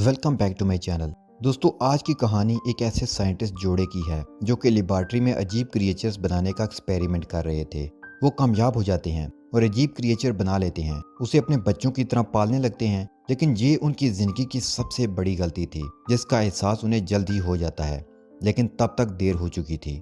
Welcome back to my channel. दोस्तों, आज की कहानी एक ऐसे साइंटिस्ट जोड़े की है जो कि लेबॉर्ट्री में अजीब क्रिएचर्स बनाने का एक्सपेरिमेंट कर रहे थे। वो कामयाब हो जाते हैं और अजीब क्रिएचर बना लेते हैं, उसे अपने बच्चों की तरह पालने लगते हैं। लेकिन ये उनकी ज़िंदगी की सबसे बड़ी गलती थी जिसका एहसास उन्हें जल्द ही हो जाता है, लेकिन तब तक देर हो चुकी थी।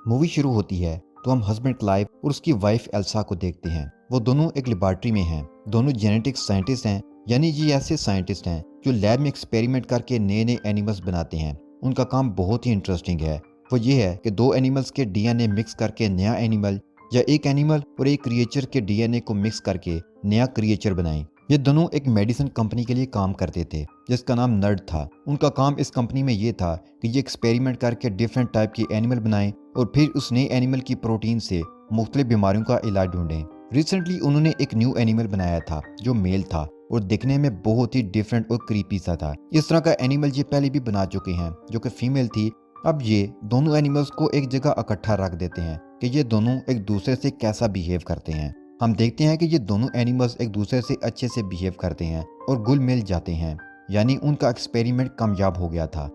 मूवी शुरू होती है तो हम हस्बैंड क्लाइव और उसकी वाइफ एल्सा को देखते हैं। वो दोनों एक लेबॉर्ट्री में हैं। दोनों जेनेटिक साइंटिस्ट हैं, यानी ये ऐसे साइंटिस्ट हैं जो लैब में एक्सपेरिमेंट करके नए नए एनिमल्स बनाते हैं। उनका काम बहुत ही इंटरेस्टिंग है। वो ये है कि दो एनिमल्स के डीएनए मिक्स करके नया एनिमल, या एक एनिमल और एक क्रिएचर के डीएनए को मिक्स करके नया क्रिएचर बनाएं। ये दोनों एक मेडिसिन कंपनी के लिए काम करते थे जिसका नाम नर्ड था। उनका काम इस कंपनी में ये था कि ये एक्सपेरिमेंट करके डिफरेंट टाइप के एनिमल बनाएं और फिर उस नए एनिमल की प्रोटीन से मुख्तलिफ बीमारियों का इलाज ढूंढें। रिसेंटली उन्होंने एक न्यू एनिमल बनाया था जो मेल था और दिखने में बहुत ही डिफरेंट और क्रीपी सा था। इस तरह का एनिमल ये पहले भी बना चुके हैं जो कि फीमेल थी। अब ये दोनों एनिमल्स को एक जगह इकट्ठा रख देते हैं कि ये दोनों एक दूसरे से कैसा बिहेव करते हैं। हम देखते हैं कि ये दोनों एनिमल्स एक दूसरे से अच्छे से बिहेव करते हैं और घुल मिल जाते हैं, यानी उनका एक्सपेरिमेंट कामयाब हो गया था।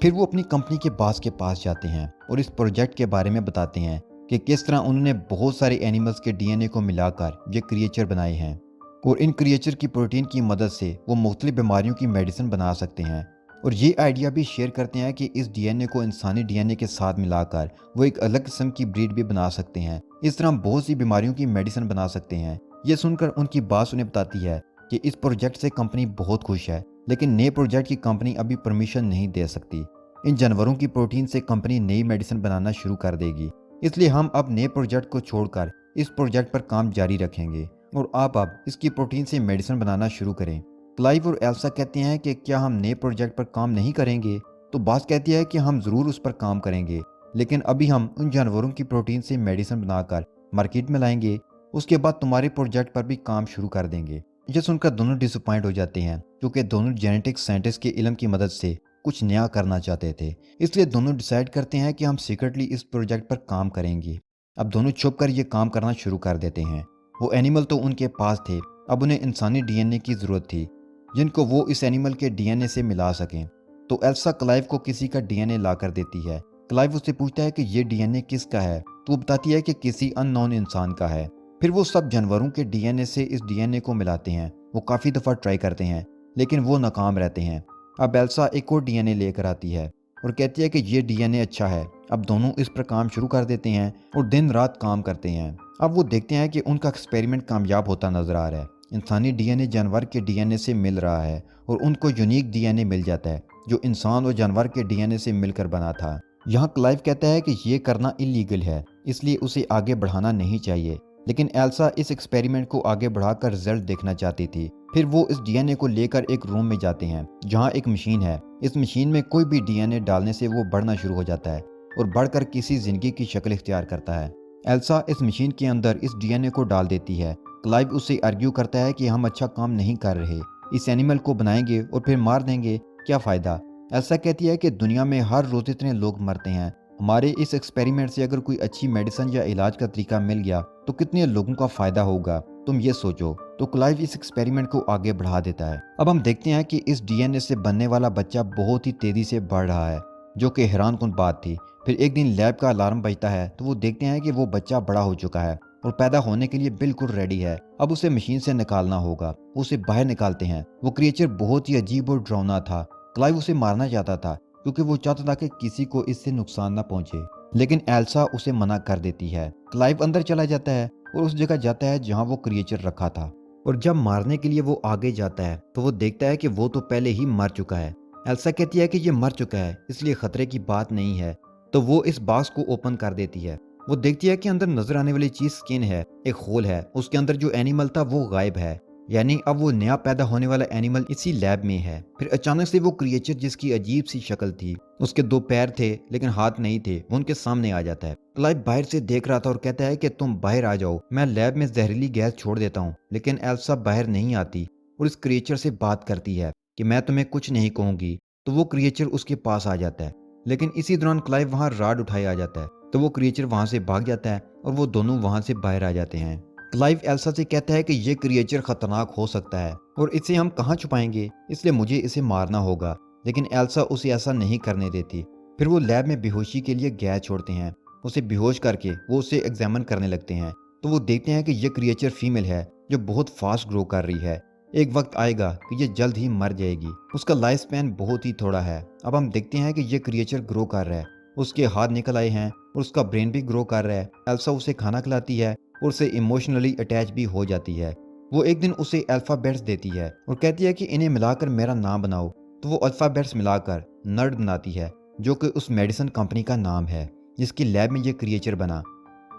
फिर वो अपनी कंपनी के बॉस के पास जाते हैं और इस प्रोजेक्ट के बारे में बताते हैं कि किस तरह उन्होंने बहुत सारे एनिमल्स के डीएनए को मिलाकर ये क्रिएचर बनाए हैं और इन क्रिएचर की प्रोटीन की मदद से वो मुख्तलिफ बीमारियों की मेडिसिन बना सकते हैं। और ये आइडिया भी शेयर करते हैं कि इस डीएनए को इंसानी डीएनए के साथ मिलाकर वो एक अलग किस्म की ब्रीड भी बना सकते हैं। इस तरह बहुत सी बीमारियों की मेडिसिन बना सकते हैं। ये सुनकर उनकी बॉस उन्हें बताती है कि इस प्रोजेक्ट से कंपनी बहुत खुश है, लेकिन नए प्रोजेक्ट की कंपनी अभी परमिशन नहीं दे सकती। इन जानवरों की प्रोटीन से कंपनी नई मेडिसिन बनाना शुरू कर देगी, इसलिए हम अब नए प्रोजेक्ट को छोड़कर इस प्रोजेक्ट पर काम जारी रखेंगे और आप अब इसकी प्रोटीन से मेडिसिन बनाना शुरू करें। क्लाइव और एल्सा कहते हैं कि क्या हम नए प्रोजेक्ट पर काम नहीं करेंगे? तो बॉस कहती है कि हम ज़रूर उस पर काम करेंगे, लेकिन अभी हम उन जानवरों की प्रोटीन से मेडिसिन बनाकर मार्केट में लाएंगे। उसके बाद तुम्हारे प्रोजेक्ट पर भी काम शुरू कर देंगे। यह सुनकर दोनों डिसअपॉइंट हो जाते हैं क्योंकि दोनों जेनेटिक साइंटिस्ट के इल्म की मदद से कुछ नया करना चाहते थे। इसलिए दोनों डिसाइड करते हैं कि हम सीक्रेटली इस प्रोजेक्ट पर काम करेंगे। अब दोनों छुप कर ये काम करना शुरू कर देते हैं। वो एनिमल तो उनके पास थे, अब उन्हें इंसानी डीएनए की ज़रूरत थी जिनको वो इस एनिमल के डीएनए से मिला सकें। तो एल्सा क्लाइव को किसी का डीएनए ला कर देती है। क्लाइव उससे पूछता है कि ये डीएनए किसका है, तो वो बताती है कि किसी अननोन इंसान का है। फिर वो सब जानवरों के डीएनए से इस डीएनए को मिलाते हैं। वो काफ़ी दफ़ा ट्राई करते हैं लेकिन वो नाकाम रहते हैं। अब एल्सा एक और डीएनए लेकर आती है और कहती है कि ये डीएनए अच्छा है। अब दोनों इस पर काम शुरू कर देते हैं और दिन रात काम करते हैं। अब वो देखते हैं कि उनका एक्सपेरिमेंट कामयाब होता नजर आ रहा है। इंसानी डीएनए जानवर के डीएनए से मिल रहा है और उनको यूनिक डीएनए मिल जाता है जो इंसान और जानवर के डीएनए से मिलकर बना था। यहाँ क्लाइव कहता है कि ये करना इलीगल है, इसलिए उसे आगे बढ़ाना नहीं चाहिए, लेकिन एल्सा इस एक्सपेरिमेंट को आगे बढ़ाकर रिजल्ट देखना चाहती थी। फिर वो इस डीएनए को लेकर एक रूम में जाते हैं जहाँ एक मशीन है। इस मशीन में कोई भी डीएनए डालने से वो बढ़ना शुरू हो जाता है और बढ़कर किसी जिंदगी की शक्ल इख्तियार करता है। एल्सा इस मशीन के अंदर इस डीएनए को डाल देती है। क्लाइव उससे आर्ग्यू करता है कि हम अच्छा काम नहीं कर रहे, इस एनिमल को बनाएंगे और फिर मार देंगे, क्या फ़ायदा। एल्सा कहती है कि दुनिया में हर रोज़ इतने लोग मरते हैं, हमारे इस एक्सपेरिमेंट से अगर कोई अच्छी मेडिसिन या इलाज का तरीका मिल गया तो कितने लोगों का फ़ायदा होगा, तुम ये सोचो। तो क्लाइव इस एक्सपेरिमेंट को आगे बढ़ा देता है। अब हम देखते हैं कि इस डीएनए से बनने वाला बच्चा बहुत ही तेज़ी से बढ़ रहा है, जो कि हैरानकुन बात थी। फिर एक दिन लैब का अलार्म बजता है तो वो देखते हैं कि वो बच्चा बड़ा हो चुका है और पैदा होने के लिए बिल्कुल रेडी है। अब उसे मशीन से निकालना होगा। उसे बाहर निकालते हैं। वो क्रिएचर बहुत ही अजीब और डरावना था। क्लाइव उसे मारना चाहता था क्योंकि वो चाहता था कि किसी को इससे नुकसान ना पहुंचे, लेकिन एल्सा उसे मना कर देती है। क्लाइव अंदर चला जाता है और उस जगह जाता है जहां वो क्रिएचर रखा था, और जब मारने के लिए वो आगे जाता है तो वो देखता है कि वो तो पहले ही मर चुका है। एल्सा कहती है कि ये मर चुका है इसलिए खतरे की बात नहीं है, तो वो इस बॉक्स को ओपन कर देती है। वो देखती है कि अंदर नजर आने वाली चीज स्किन है, एक होल है, उसके अंदर जो एनिमल था वो गायब है, यानी अब वो नया पैदा होने वाला एनिमल इसी लैब में है। फिर अचानक से वो क्रिएचर जिसकी अजीब सी शक्ल थी, उसके दो पैर थे लेकिन हाथ नहीं थे, वो उनके सामने आ जाता है। क्लाइव बाहर से देख रहा था और कहता है कि तुम बाहर आ जाओ, मैं लैब में जहरीली गैस छोड़ देता हूँ। लेकिन एल्सा बाहर नहीं आती और इस क्रिएचर से बात करती है कि मैं तुम्हें कुछ नहीं कहूंगी। तो वो क्रिएचर उसके पास आ जाता है, लेकिन इसी दौरान क्लाइव वहां राड उठाए आ जाता है, तो वो क्रिएचर वहां से भाग जाता है और वो दोनों वहां से बाहर आ जाते हैं। क्लाइव एल्सा से कहता है कि ये क्रिएचर खतरनाक हो सकता है और इसे हम कहाँ छुपाएंगे, इसलिए मुझे इसे मारना होगा। लेकिन एल्सा उसे ऐसा नहीं करने देती। फिर वो लैब में बेहोशी के लिए गैस छोड़ते हैं। उसे बेहोश करके वो उसे एग्जामिन करने लगते हैं। तो वो देखते हैं कि ये क्रिएचर फीमेल है जो बहुत फास्ट ग्रो कर रही है। एक वक्त आएगा कि ये जल्द ही मर जाएगी। उसका लाइफ स्पैन बहुत ही थोड़ा है। अब हम देखते हैं कि ये क्रिएचर ग्रो कर रहा है। उसके हाथ निकल आए हैं और उसका ब्रेन भी ग्रो कर रहा है। एल्सा उसे खाना खिलाती है और उससे इमोशनली अटैच भी हो जाती है। वो एक दिन उसे अल्फ़ाबेट्स देती है और कहती है कि इन्हें मिलाकर मेरा नाम बनाओ। तो वो अल्फ़ाबेट्स मिलाकर नर्ड बनाती है, जो कि उस मेडिसिन कंपनी का नाम है जिसकी लैब में ये क्रिएचर बना।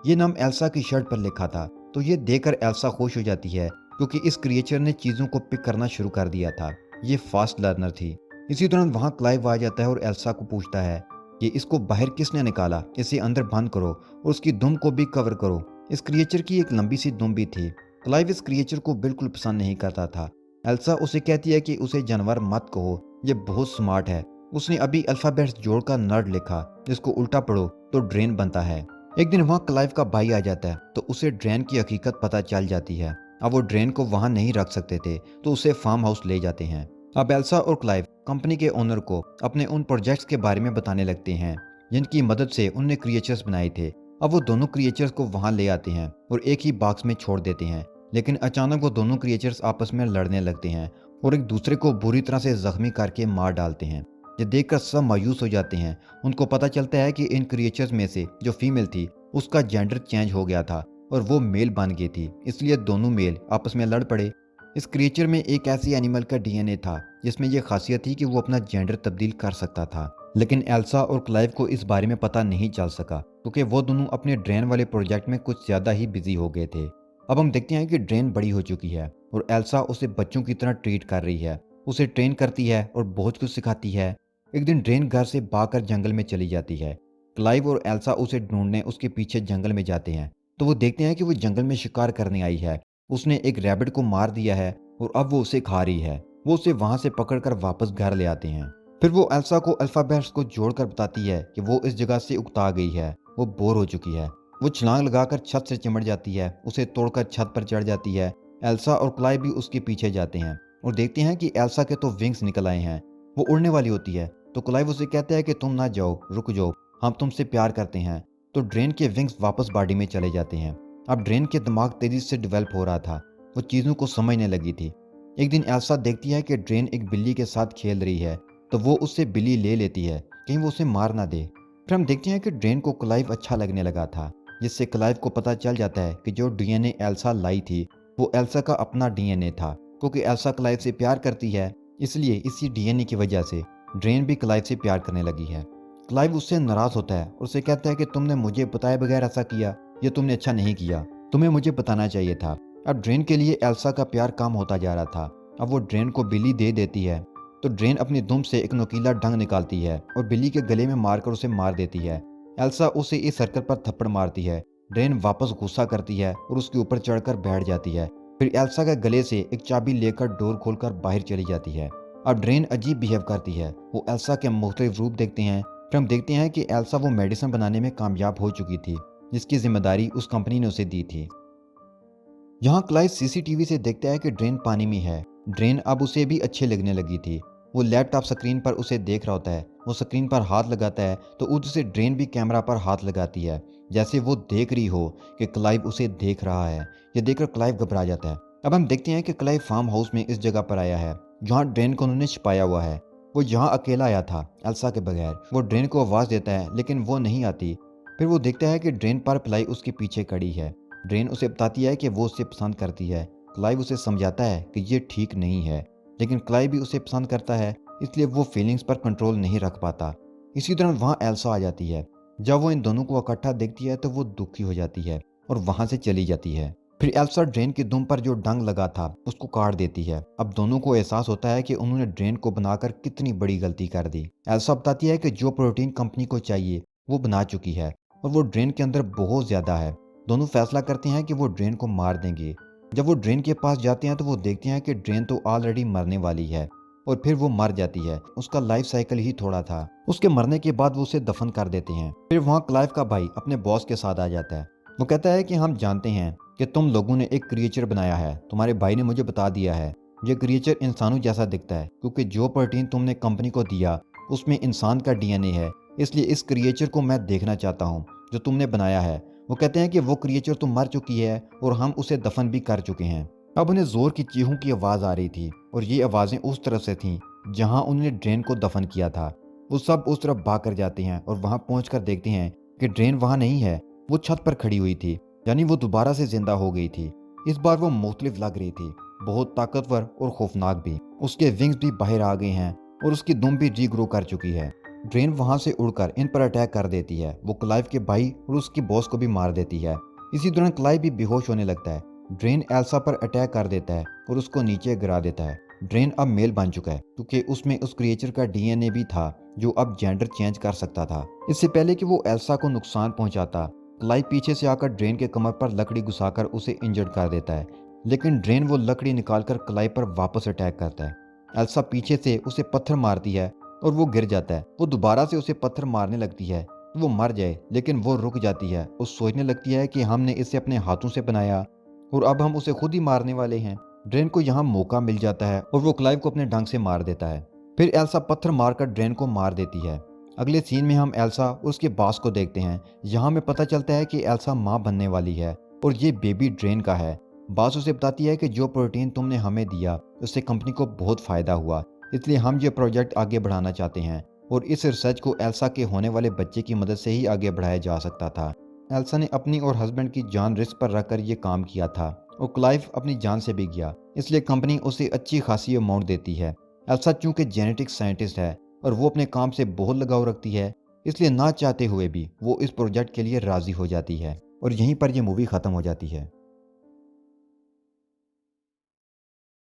ये नाम एल्सा की शर्ट पर लिखा था। तो ये देखकर एल्सा खुश हो जाती है क्योंकि इस क्रिएचर ने चीज़ों को पिक करना शुरू कर दिया था। ये फास्ट लर्नर थी। इसी दौरान वहाँ क्लाइव आ जाता है और एल्सा को पूछता है कि इसको बाहर किसने निकाला, इसे अंदर बंद करो और उसकी दुम को भी कवर करो। इस क्रिएचर की एक लंबी सी दुम भी थी। क्लाइव इस क्रिएचर को बिल्कुल पसंद नहीं करता था। एल्सा उसे कहती है कि उसे जानवर मत कहो, ये बहुत स्मार्ट है। उसने अभी अल्फ़ाबेट्स जोड़कर नर्ड लिखा, जिसको उल्टा पढ़ो तो ड्रेन बनता है। एक दिन वहाँ क्लाइव का भाई आ जाता है तो उसे ड्रेन की हकीकत पता चल जाती है। अब वो ड्रेन को वहाँ नहीं रख सकते थे तो उसे फार्म हाउस ले जाते हैं। अब एल्सा और क्लाइव कंपनी के ओनर को अपने उन प्रोजेक्ट्स के बारे में बताने लगते हैं जिनकी मदद से उनने क्रिएचर्स बनाए थे। अब वो दोनों क्रिएचर्स को वहाँ ले आते हैं और एक ही बॉक्स में छोड़ देते हैं। लेकिन अचानक वो दोनों क्रिएचर्स आपस में लड़ने लगते हैं और एक दूसरे को बुरी तरह से जख्मी करके मार डालते हैं। ये देखकर सब मायूस हो जाते हैं। उनको पता चलता है कि इन क्रिएचर्स में से जो फीमेल थी उसका जेंडर चेंज हो गया था और वो मेल बन गई थी, इसलिए दोनों मेल आपस में लड़ पड़े। इस क्रिएचर में एक ऐसी एनिमल का डीएनए था जिसमें यह खासियत थी कि वो अपना जेंडर तब्दील कर सकता था। लेकिन एल्सा और क्लाइव को इस बारे में पता नहीं चल सका क्योंकि वो दोनों अपने ड्रेन वाले प्रोजेक्ट में कुछ ज़्यादा ही बिजी हो गए थे। अब हम देखते हैं कि ड्रेन बड़ी हो चुकी है और एल्सा उसे बच्चों की तरह ट्रीट कर रही है। उसे ट्रेन करती है और बहुत कुछ सिखाती है। एक दिन ड्रेन घर से भागकर जंगल में चली जाती है। क्लाइव और एल्सा उसे ढूंढने उसके पीछे जंगल में जाते हैं तो वो देखते हैं कि वो जंगल में शिकार करने आई है। उसने एक रैबिट को मार दिया है और अब वो उसे खा रही है। वो उसे वहां से पकड़कर वापस घर ले आते हैं। फिर वो एल्सा को अल्फाबेट्स को जोड़कर बताती है कि वो इस जगह से उकता गई है, वो बोर हो चुकी है। वो छलांग लगाकर छत से चिमट जाती है, उसे तोड़कर छत पर चढ़ जाती है। एल्सा और क्लाइव भी उसके पीछे जाते हैं और देखते हैं कि एल्सा के तो विंग्स निकल आए हैं, वो उड़ने वाली होती है। तो क्लाइव उसे कहता है कि तुम ना जाओ, रुक जाओ, हम तुमसे प्यार करते हैं। तो ड्रेन के विंग्स वापस बॉडी में चले जाते हैं। अब ड्रेन के दिमाग तेजी से डेवलप हो रहा था, वो चीज़ों को समझने लगी थी। एक दिन एल्सा देखती है कि ड्रेन एक बिल्ली के साथ खेल रही है तो वो उससे बिल्ली ले लेती है, कहीं वो उसे मार ना दे। फिर हम देखते हैं कि ड्रेन को क्लाइव अच्छा लगने लगा था, जिससे क्लाइव को पता चल जाता है कि जो डीएनए एल्सा लाई थी वो एल्सा का अपना डीएनए था। क्योंकि एल्सा क्लाइव से प्यार करती है, इसलिए इसी डीएनए की वजह से ड्रेन भी क्लाइव से प्यार करने लगी है। क्लाइव उससे नाराज होता है और उसे कहता है कि तुमने मुझे बताए बगैर ऐसा किया, ये तुमने अच्छा नहीं किया, तुम्हें मुझे बताना चाहिए था। अब ड्रेन के लिए एल्सा का प्यार कम होता जा रहा था। अब वो ड्रेन को बिल्ली दे देती है तो ड्रेन अपनी दुम से एक नुकीला डंग निकालती है और बिल्ली के गले में मारकर उसे मार देती है। एल्सा उसे इस हरकत पर थप्पड़ मारती है। ड्रेन वापस गुस्सा करती है और उसके ऊपर चढ़कर बैठ जाती है। फिर एल्सा के गले से एक चाबी लेकर डोर खोलकर बाहर चली जाती है। अब ड्रेन अजीब बिहेव करती है। वो एल्सा के मुख्तलिफ रूप देखते हैं। फिर हम देखते हैं कि एल्सा वो मेडिसिन बनाने में कामयाब हो चुकी थी जिसकी जिम्मेदारी उस कंपनी ने उसे दी थी। यहाँ क्लाइव सीसीटीवी से देखता है कि ड्रेन पानी में है। ड्रेन अब उसे भी अच्छे लगने लगी थी। वो लैपटॉप स्क्रीन पर उसे देख रहा होता है। वो स्क्रीन पर हाथ लगाता है तो उधर से ड्रेन भी कैमरा पर हाथ लगाती है, जैसे वो देख रही हो कि क्लाइव उसे देख रहा है। ये देखकर क्लाइव घबरा जाता है। अब हम देखते हैं कि क्लाइव फार्म हाउस में इस जगह पर आया है जहाँ ड्रेन को उन्होंने छिपाया हुआ है। वो यहाँ अकेला आया था एल्सा के बगैर। वो ड्रेन को आवाज़ देता है लेकिन वो नहीं आती। फिर वो देखता है कि ड्रेन पर पिलाई उसके पीछे खड़ी है। ड्रेन उसे बताती है कि वो उसे पसंद करती है। क्लाइव उसे समझाता है कि ये ठीक नहीं है, लेकिन क्लाइव भी उसे पसंद करता है, इसलिए वो फीलिंग्स पर कंट्रोल नहीं रख पाता। इसी दौरान वहाँ एल्सा आ जाती है। जब वो इन दोनों को इकट्ठा देखती है तो वो दुखी हो जाती है और वहाँ से चली जाती है। फिर एल्सा ड्रेन की दुम पर जो डंग लगा था उसको काट देती है। अब दोनों को एहसास होता है कि उन्होंने ड्रेन को बनाकर कितनी बड़ी गलती कर दी। एल्सा बताती है कि जो प्रोटीन कंपनी को चाहिए वो बना चुकी है और वो ड्रेन के अंदर बहुत ज़्यादा है। दोनों फैसला करते हैं कि वो ड्रेन को मार देंगे। जब वो ड्रेन के पास जाते हैं तो वो देखते हैं कि ड्रेन तो ऑलरेडी मरने वाली है और फिर वो मर जाती है। उसका लाइफ साइकिल ही थोड़ा था। उसके मरने के बाद वो उसे दफन कर देते हैं। फिर वहाँ क्लाइव का भाई अपने बॉस के साथ आ जाता है। वो कहता है कि हम जानते हैं कि तुम लोगों ने एक क्रिएचर बनाया है, तुम्हारे भाई ने मुझे बता दिया है। ये क्रिएचर इंसानों जैसा दिखता है क्योंकि जो प्रोटीन तुमने कंपनी को दिया उसमें इंसान का डीएनए है, इसलिए इस क्रिएचर को मैं देखना चाहता हूँ जो तुमने बनाया है। वो कहते हैं कि वो क्रिएचर तो मर चुकी है और हम उसे दफन भी कर चुके हैं। अब उन्हें जोर की चीखों की आवाज़ आ रही थी और ये आवाज़ें उस तरफ से थीं जहाँ उन्होंने ड्रेन को दफन किया था। वो सब उस तरफ भाग कर जाते हैं और वहाँ पहुँच देखते हैं कि ड्रेन वहाँ नहीं है, वो छत पर खड़ी हुई थी, यानी वो दोबारा से जिंदा हो गई थी। इस बार वो मुख्तलिफ लग रही थी, बहुत ताकतवर और खौफनाक भी। उसके विंग्स भी बाहर आ गए हैं और उसकी दुम भी रीग्रो कर चुकी है। ड्रेन वहां से उड़कर इन पर अटैक कर देती है। वो क्लाइव के भाई और उसकी बॉस को भी मार देती है। इसी दौरान क्लाइव भी बेहोश होने लगता है। ड्रेन एल्सा पर अटैक कर देता है और उसको नीचे गिरा देता है। ड्रेन अब मेल बन चुका है क्योंकि उसमें उस क्रिएचर का डीएनए भी था जो अब जेंडर चेंज कर सकता था। इससे पहले कि वो एल्सा को नुकसान पहुंचाता, क्लाइव पीछे से आकर ड्रेन के कमर पर लकड़ी घुसाकर उसे इंजर्ड कर देता है, लेकिन ड्रेन वो लकड़ी निकालकर क्लाइव पर वापस अटैक करता है। एल्सा पीछे से उसे पत्थर मारती है और वो गिर जाता है। वो दोबारा से उसे पत्थर मारने लगती है तो वो मर जाए, लेकिन वो रुक जाती है। वो सोचने लगती है कि हमने इसे अपने हाथों से बनाया और अब हम उसे खुद ही मारने वाले हैं। ड्रेन को यहाँ मौका मिल जाता है और वो क्लाइव को अपने ढंग से मार देता है। फिर एल्सा पत्थर मारकर ड्रेन को मार देती है। अगले सीन में हम एल्सा और उसके बॉस को देखते हैं। यहाँ हमें पता चलता है कि एल्सा माँ बनने वाली है और ये बेबी ड्रेन का है। बॉस उसे बताती है कि जो प्रोटीन तुमने हमें दिया उससे कंपनी को बहुत फायदा हुआ, इसलिए हम ये प्रोजेक्ट आगे बढ़ाना चाहते हैं और इस रिसर्च को एल्सा के होने वाले बच्चे की मदद से ही आगे बढ़ाया जा सकता था। एल्सा ने अपनी और हस्बैंड की जान रिस्क पर रखकर ये काम किया था और क्लाइव अपनी जान से भी गया, इसलिए कंपनी उसे अच्छी खासी अमाउंट देती है। एल्सा चूंकि जेनेटिक साइंटिस्ट है और वो अपने काम से बहुत लगाव रखती है, इसलिए ना चाहते हुए भी वो इस प्रोजेक्ट के लिए राजी हो जाती है और यहीं पर यह मूवी खत्म हो जाती है।